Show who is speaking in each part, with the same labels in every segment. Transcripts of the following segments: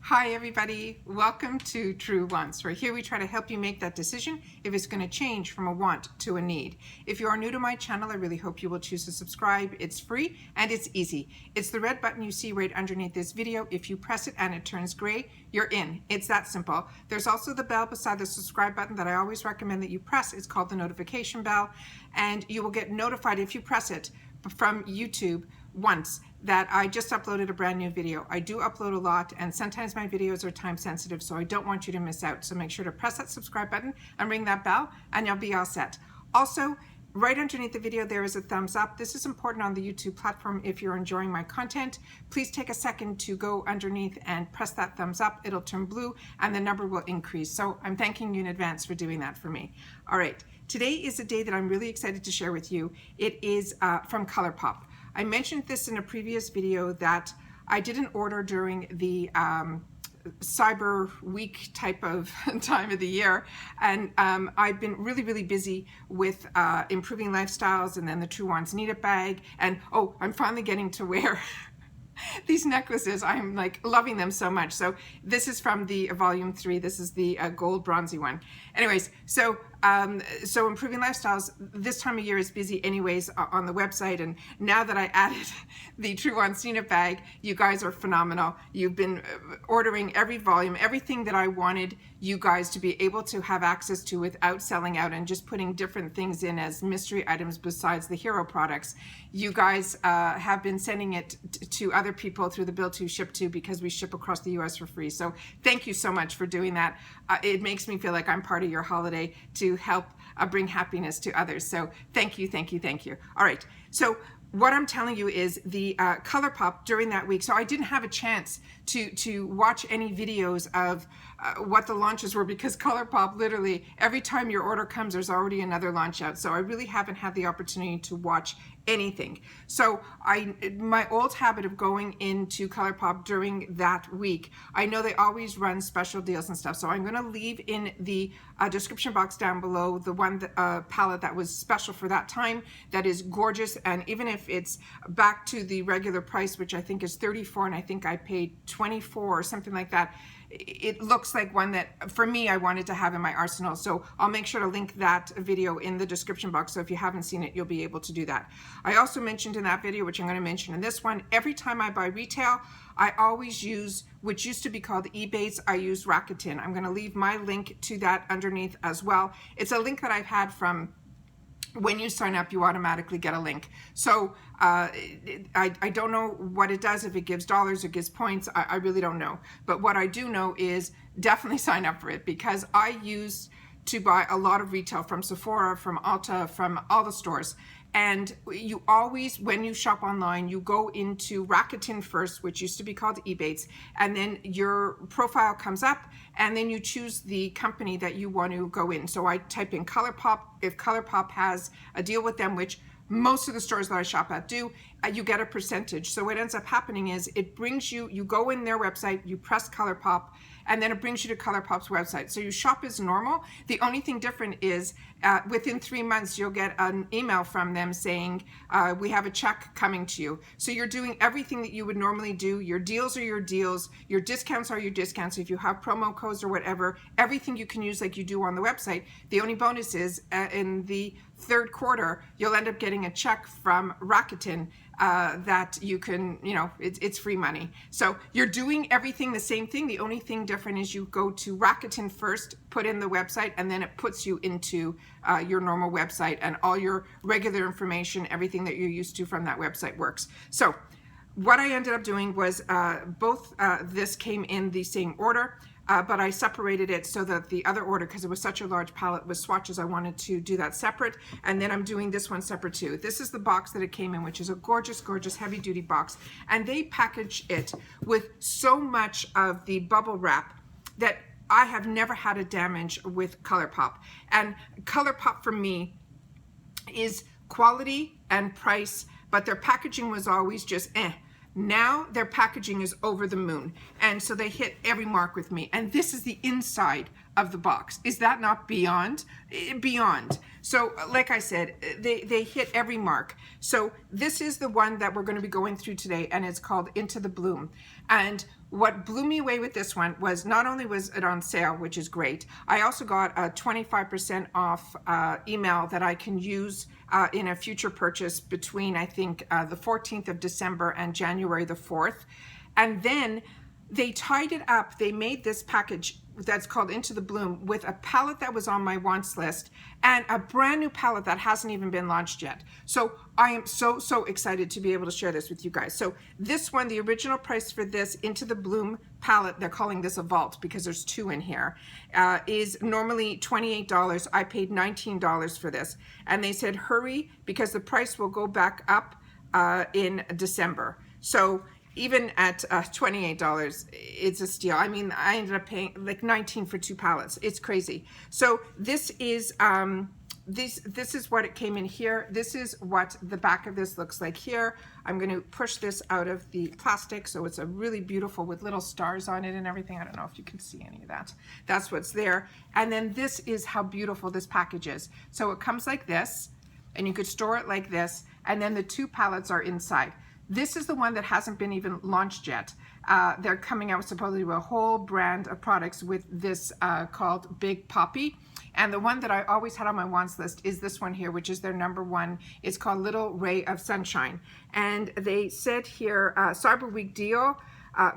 Speaker 1: Hi everybody, welcome to True Wants. Right here we try to help you make that decision if it's going to change from a want to a need. If you are new to my channel, I really hope you will choose to subscribe. It's free and it's easy. It's the red button you see right underneath this video. If you press it and it turns gray, you're in. It's that simple. There's also the bell beside the subscribe button that I always recommend that you press. It's called the notification bell, and you will get notified if you press it from YouTube once that I just uploaded a brand new video. I do upload a lot, and sometimes my videos are time sensitive, so I don't want you to miss out. So make sure to press that subscribe button and ring that bell, and you'll be all set. Also, right underneath the video there is a thumbs up. This is important on the YouTube platform. If you're enjoying my content, please take a second to go underneath and press that thumbs up. It'll turn blue and the number will increase. So I'm thanking you in advance for doing that for me. All right, today is a day that I'm really excited to share with you. It is from Colourpop. I mentioned this in a previous video that I did an order during the Cyber Week type of time of the year, and I've been really busy with improving lifestyles, and then the True Wants Need It bag, and oh, I'm finally getting to wear these necklaces. I'm like loving them so much. So this is from the volume 3. This is the gold bronzy one. Anyways, so improving lifestyles this time of year is busy anyways on the website, and now that I added the True Wants Need It bag, you guys are phenomenal. You've been ordering every volume, everything that I wanted you guys to be able to have access to without selling out, and just putting different things in as mystery items besides the hero products. You guys have been sending it to other people through the Bill to Ship to, because we ship across the US for free. So thank you so much for doing that. It makes me feel like I'm part of your holiday to help bring happiness to others. So thank you, thank you, thank you. All right, so what I'm telling you is the Colourpop during that week. So I didn't have a chance to watch any videos of what the launches were, because Colourpop, literally every time your order comes, there's already another launch out. So I really haven't had the opportunity to watch anything. So my old habit of going into Colourpop during that week, I know they always run special deals and stuff. So I'm going to leave in the description box down below the one palette that was special for that time. That is gorgeous, and even if it's back to the regular price, which I think is $34, and I think I paid $24 or something like that, it looks like one that for me I wanted to have in my arsenal. So I'll make sure to link that video in the description box, so if you haven't seen it, you'll be able to do that. I also mentioned in that video, which I'm going to mention in this one, every time I buy retail, I always use, which used to be called Ebates, I use Rakuten. I'm going to leave my link to that underneath as well. It's a link that I've had from when you sign up, you automatically get a link. So I don't know what it does, if it gives dollars or gives points. I really don't know. But what I do know is definitely sign up for it, because I used to buy a lot of retail from Sephora, from ULTA, from all the stores. And you always, when you shop online, you go into Rakuten first, which used to be called Ebates, and then your profile comes up, and then you choose the company that you want to go in. So I type in Colourpop. If Colourpop has a deal with them, which most of the stores that I shop at do, you get a percentage. So what ends up happening is it brings you, you go in their website, you press Colourpop, and then it brings you to Colourpop's website. So you shop as normal. The only thing different is within 3 months, you'll get an email from them saying, we have a check coming to you. So you're doing everything that you would normally do. Your deals are your deals. Your discounts are your discounts. If you have promo codes or whatever, everything you can use like you do on the website. The only bonus is in the third quarter, you'll end up getting a check from Rakuten that you can, you know, it's free money. So you're doing everything the same thing. The only thing different is you go to Rakuten first, put in the website, and then it puts you into your normal website, and all your regular information, everything that you're used to from that website works. So what I ended up doing was both this came in the same order, but I separated it so that the other order, because it was such a large palette with swatches, I wanted to do that separate. And then I'm doing this one separate too. This is the box that it came in, which is a gorgeous, gorgeous heavy duty box. And they package it with so much of the bubble wrap that I have never had a damage with Colourpop. And Colourpop for me is quality and price, but their packaging was always just eh. Now their packaging is over the moon, and so they hit every mark with me. And this is the inside of the box. Is that not beyond? Beyond. So like I said, they hit every mark. So this is the one that we're going to be going through today, and it's called Into the Bloom. And what blew me away with this one was not only was it on sale, which is great, I also got a 25% off email that I can use in a future purchase between, I think, the 14th of December and January the 4th. And then they tied it up. They made this package that's called Into the Bloom with a palette that was on my wants list and a brand new palette that hasn't even been launched yet. So I am so excited to be able to share this with you guys. So this one, the original price for this Into the Bloom palette, they're calling this a vault because there's two in here, is normally $28. I paid $19 for this. And they said, hurry, because the price will go back up in December. So even at $28, it's a steal. I mean, I ended up paying like $19 for two palettes. It's crazy. So this is this is what it came in here. This is what the back of this looks like here. I'm going to push this out of the plastic, so it's a really beautiful with little stars on it and everything. I don't know if you can see any of that. That's what's there. And then this is how beautiful this package is. So it comes like this, and you could store it like this, and then the two palettes are inside. This is the one that hasn't been even launched yet. They're coming out supposedly with a whole brand of products with this called Big Poppy. And the one that I always had on my wants list is this one here, which is their #1. It's called Little Ray of Sunshine. And they said here, Cyber Week deal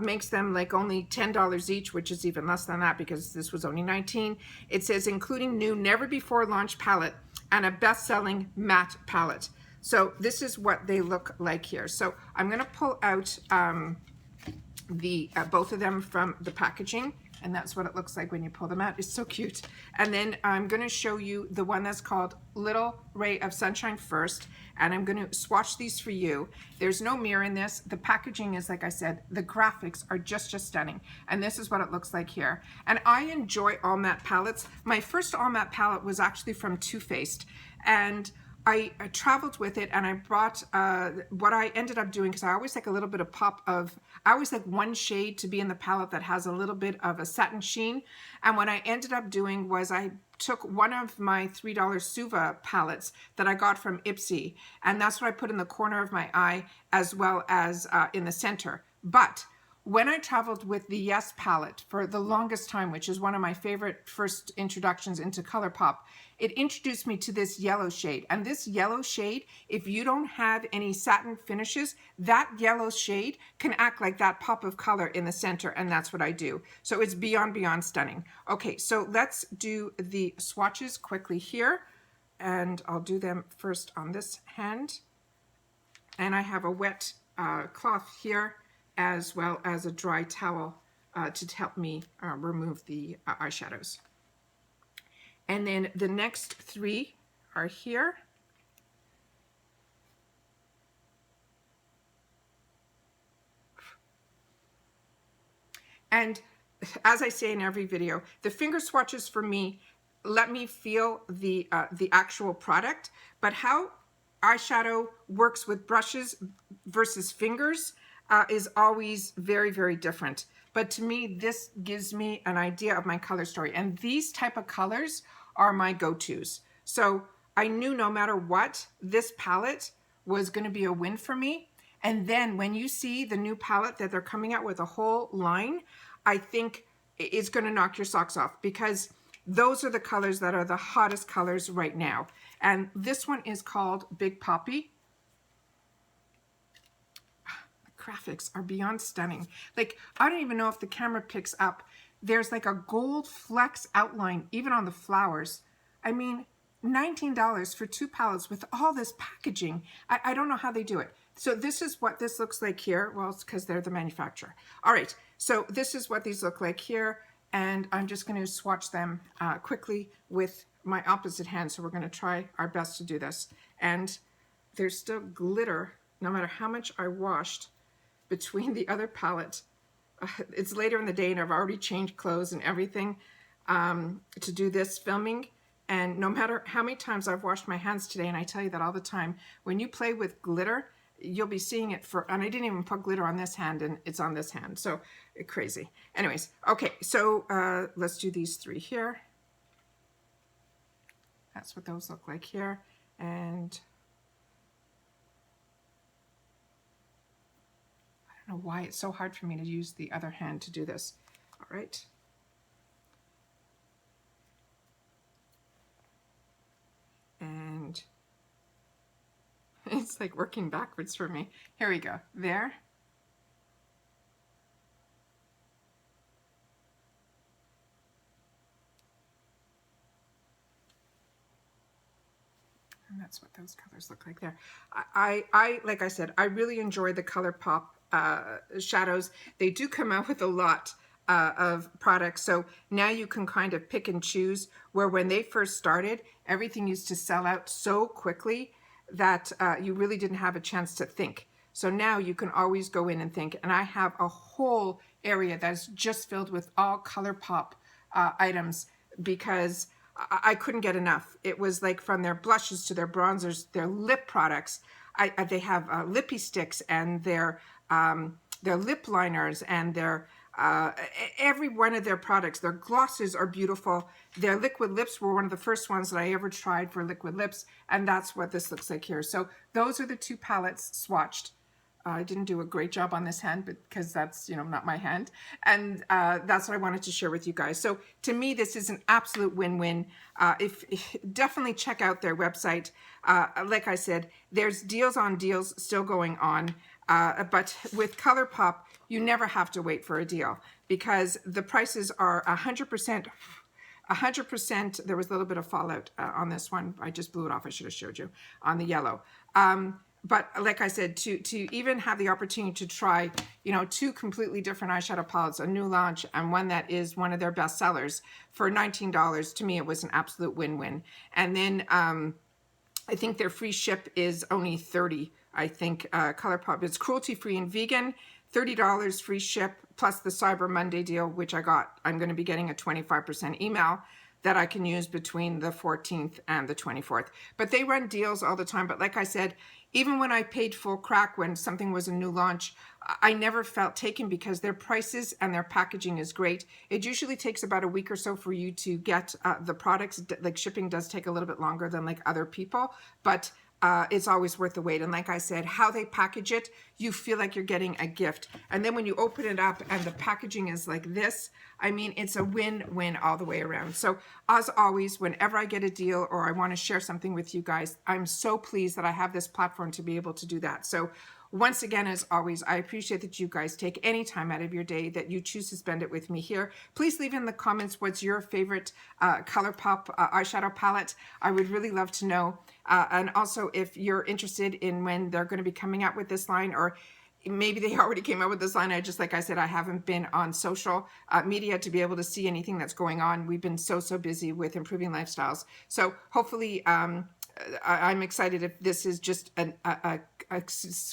Speaker 1: makes them like only $10 each, which is even less than that because this was only $19. It says including new never before launched palette and a best-selling matte palette. So this is what they look like here. So I'm going to pull out both of them from the packaging, and that's what it looks like when you pull them out. It's so cute. And then I'm going to show you the one that's called Little Ray of Sunshine first, and I'm going to swatch these for you. There's no mirror in this. The packaging is, like I said, the graphics are just stunning, and this is what it looks like here. And I enjoy all matte palettes. My first all matte palette was actually from Too Faced, and I traveled with it, and I brought what I ended up doing, because I always like a little bit of pop of, I always like one shade to be in the palette that has a little bit of a satin sheen. And what I ended up doing was I took one of my $3 Suva palettes that I got from Ipsy, and that's what I put in the corner of my eye as well as in the center. But when I traveled with the Yes palette for the longest time, which is one of my favorite first introductions into Colourpop, it introduced me to this yellow shade. And this yellow shade, if you don't have any satin finishes, that yellow shade can act like that pop of color in the center, and that's what I do. So it's beyond stunning. Okay, so let's do the swatches quickly here, and I'll do them first on this hand. And I have a wet cloth here, as well as a dry towel to help me remove the eyeshadows. And then the next three are here. And as I say in every video, the finger swatches for me let me feel the actual product, but how eyeshadow works with brushes versus fingers is always very different. But to me, this gives me an idea of my color story. And these type of colors are my go-tos. So I knew no matter what, this palette was going to be a win for me. And then when you see the new palette that they're coming out with a whole line, I think it's going to knock your socks off, because those are the colors that are the hottest colors right now. And this one is called Big Poppy. Graphics are beyond stunning. Like, I don't even know if the camera picks up. There's like a gold flecks outline even on the flowers. I mean, $19 for two palettes with all this packaging. I don't know how they do it. So this is what this looks like here. Well, it's because they're the manufacturer. All right, so this is what these look like here, and I'm just going to swatch them quickly with my opposite hand. So we're going to try our best to do this. And there's still glitter no matter how much I washed between the other palette. It's later in the day and I've already changed clothes and everything to do this filming. And no matter how many times I've washed my hands today, and I tell you that all the time, when you play with glitter, you'll be seeing it and I didn't even put glitter on this hand, and it's on this hand. So crazy. Anyways, okay, so let's do these three here. That's what those look like here. And I don't know why it's so hard for me to use the other hand to do this. All right. And it's like working backwards for me. Here we go. There. And that's what those colors look like there. I like I said, I really enjoy the Colourpop shadows. They do come out with a lot of products. So now you can kind of pick and choose, where when they first started, everything used to sell out so quickly that you really didn't have a chance to think. So now you can always go in and think. And I have a whole area that's just filled with all Colourpop items, because I couldn't get enough. It was like from their blushes to their bronzers, their lip products. They have lippy sticks and their lip liners and their every one of their products. Their glosses are beautiful. Their liquid lips were one of the first ones that I ever tried for liquid lips, and that's what this looks like here. So those are the two palettes swatched. I didn't do a great job on this hand, but because that's, you know, not my hand. And that's what I wanted to share with you guys. So to me, this is an absolute win-win. Definitely check out their website. Like I said, there's deals on deals still going on. But with Colourpop, you never have to wait for a deal, because the prices are 100%. 100%. There was a little bit of fallout on this one. I just blew it off. I should have showed you on the yellow. But like I said, to even have the opportunity to try, you know, two completely different eyeshadow palettes, a new launch and one that is one of their best sellers, for $19, to me, it was an absolute win-win. And then I think their free ship is only $30. I think Colourpop is cruelty-free and vegan, $30 free ship, plus the Cyber Monday deal, which I got. I'm going to be getting a 25% email that I can use between the 14th and the 24th. But they run deals all the time. But like I said, even when I paid full crack when something was a new launch, I never felt taken, because their prices and their packaging is great. It usually takes about a week or so for you to get the products. Like, shipping does take a little bit longer than like other people, but it's always worth the wait. And like I said, how they package it, you feel like you're getting a gift. And then when you open it up and the packaging is like this, I mean, it's a win-win all the way around. So as always, whenever I get a deal or I want to share something with you guys, I'm so pleased that I have this platform to be able to do that. So once again, as always, I appreciate that you guys take any time out of your day, that you choose to spend it with me here. Please leave in the comments what's your favorite Colourpop eyeshadow palette. I would really love to know. And also, if you're interested in when they're going to be coming out with this line, or maybe they already came out with this line. Like I said, I haven't been on social media to be able to see anything that's going on. We've been so busy with improving lifestyles. So hopefully, I'm excited if this is just a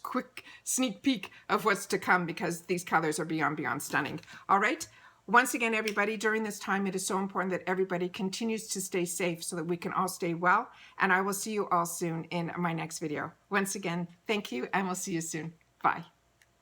Speaker 1: quick sneak peek of what's to come, because these colors are beyond stunning. All right. Once again, everybody, during this time, it is so important that everybody continues to stay safe so that we can all stay well. And I will see you all soon in my next video. Once again, thank you, and we'll see you soon. Bye.